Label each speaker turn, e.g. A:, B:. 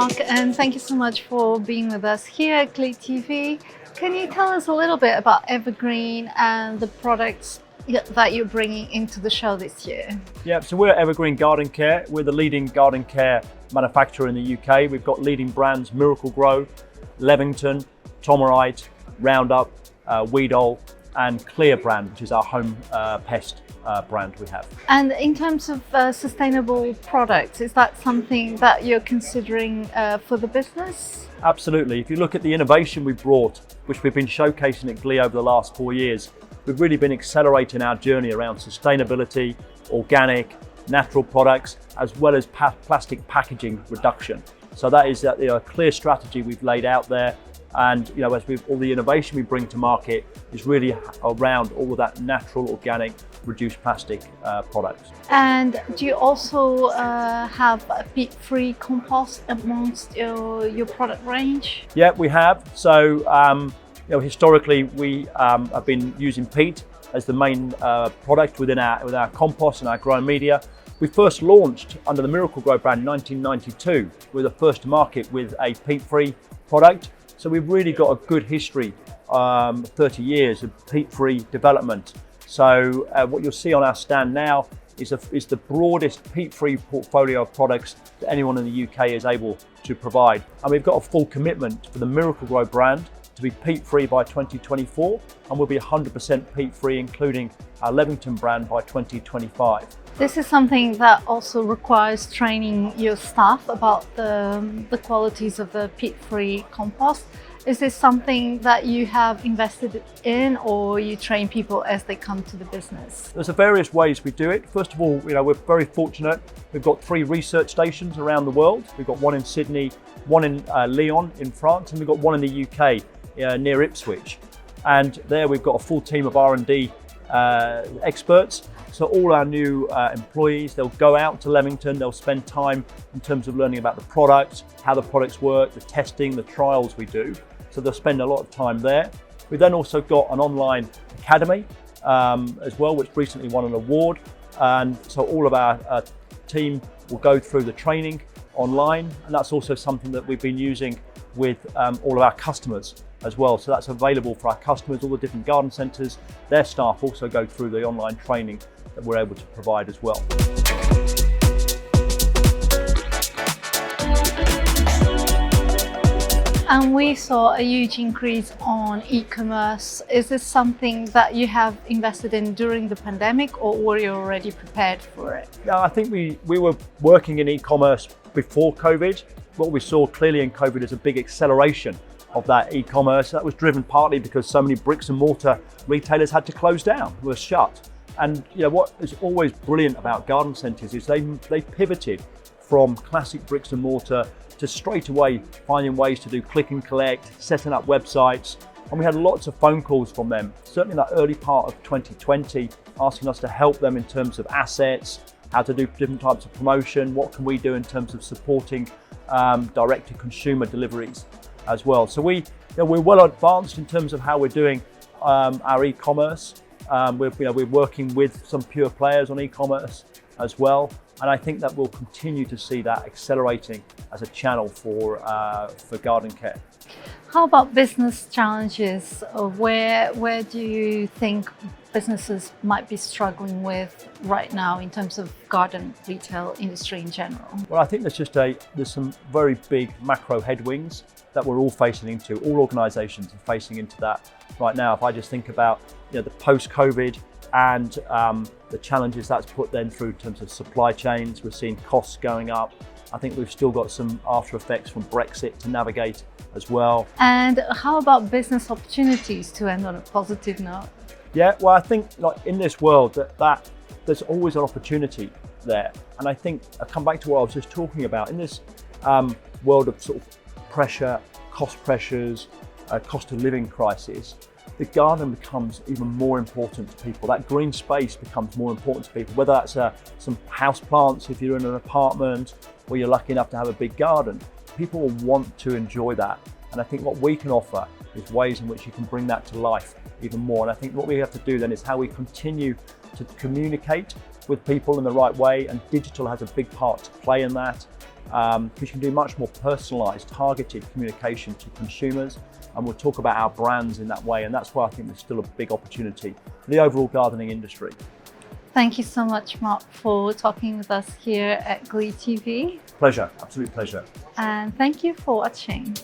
A: Mark, and thank you so much for being with us here at Glee TV. Can you tell us a little bit about Evergreen and the products that you're bringing into the show this year?
B: Yeah, so we're Evergreen Garden Care. We're the leading garden care manufacturer in the UK. We've got leading brands Miracle Grow, Levington, Tomerite, Roundup, Weedol, and Clear brand, which is our home pest brand we have.
A: And in terms of sustainable products, is that something that you're considering for the business?
B: Absolutely. If you look at the innovation we've brought, which we've been showcasing at Glee over the last 4 years, we've really been accelerating our journey around sustainability, organic, natural products, as well as plastic packaging reduction. So that is a clear strategy we've laid out there. And as all the innovation we bring to market is really around all of that natural, organic, reduced plastic products.
A: And do you also have a peat-free compost amongst your product range?
B: Yeah, we have. So historically we have been using peat as the main product with our compost and our growing media. We first launched under the Miracle Grow brand in 1992. We were the first to market with a peat-free product. So we've really got a good history, 30 years of peat-free development. So what you'll see on our stand now is the broadest peat-free portfolio of products that anyone in the UK is able to provide. And we've got a full commitment for the Miracle Grow brand to be peat-free by 2024, and we'll be 100% peat-free, including our Levington brand, by 2025.
A: This is something that also requires training your staff about the qualities of the peat-free compost. Is this something that you have invested in, or you train people as they come to the business?
B: There's various ways we do it. First of all, we're very fortunate. We've got 3 research stations around the world. We've got one in Sydney, one in Lyon in France, and we've got one in the UK near Ipswich. And there we've got a full team of R&D experts. So all our new employees, they'll go out to Levington, they'll spend time in terms of learning about the products, how the products work, the testing, the trials we do. So they'll spend a lot of time there. We've then also got an online academy as well, which recently won an award. And so all of our team will go through the training online. And that's also something that we've been using with all of our customers as well. So that's available for our customers, all the different garden centres. Their staff also go through the online training that we're able to provide as well.
A: And we saw a huge increase on e-commerce. Is this something that you have invested in during the pandemic, or were you already prepared for it?
B: Yeah, I think we were working in e-commerce before COVID. What we saw clearly in COVID is a big acceleration of that e-commerce. That was driven partly because so many bricks and mortar retailers had to close down, were shut. And what is always brilliant about garden centres is they pivoted from classic bricks and mortar to straight away finding ways to do click and collect, setting up websites. And we had lots of phone calls from them, certainly in that early part of 2020, asking us to help them in terms of assets, how to do different types of promotion, what can we do in terms of supporting direct to consumer deliveries as well. So we're well advanced in terms of how we're doing our e-commerce. We're working with some pure players on e-commerce as well, and I think that we'll continue to see that accelerating as a channel for garden care.
A: How about business challenges? Where do you think businesses might be struggling with right now in terms of garden retail industry in general?
B: Well, I think there's some very big macro headwinds that we're all facing into. All organisations are facing into that right now. If I just think about the post-COVID and the challenges that's put then through in terms of supply chains, we're seeing costs going up. I think we've still got some after effects from Brexit to navigate as well.
A: And how about business opportunities, to end on a positive note?
B: Yeah, well, I think in this world that there's always an opportunity there. And I think I come back to what I was just talking about. In this world of sort of pressure, cost pressures, cost of living crisis, the garden becomes even more important to people. That green space becomes more important to people, whether that's some house plants if you're in an apartment, or you're lucky enough to have a big garden. People will want to enjoy that. And I think what we can offer is ways in which you can bring that to life even more. And I think what we have to do then is how we continue to communicate with people in the right way, and digital has a big part to play in that, because you can do much more personalized, targeted communication to consumers, and we'll talk about our brands in that way, and that's why I think there's still a big opportunity for the overall gardening industry.
A: Thank you so much, Mark, for talking with us here at Glee TV.
B: Pleasure, absolute pleasure.
A: And thank you for watching.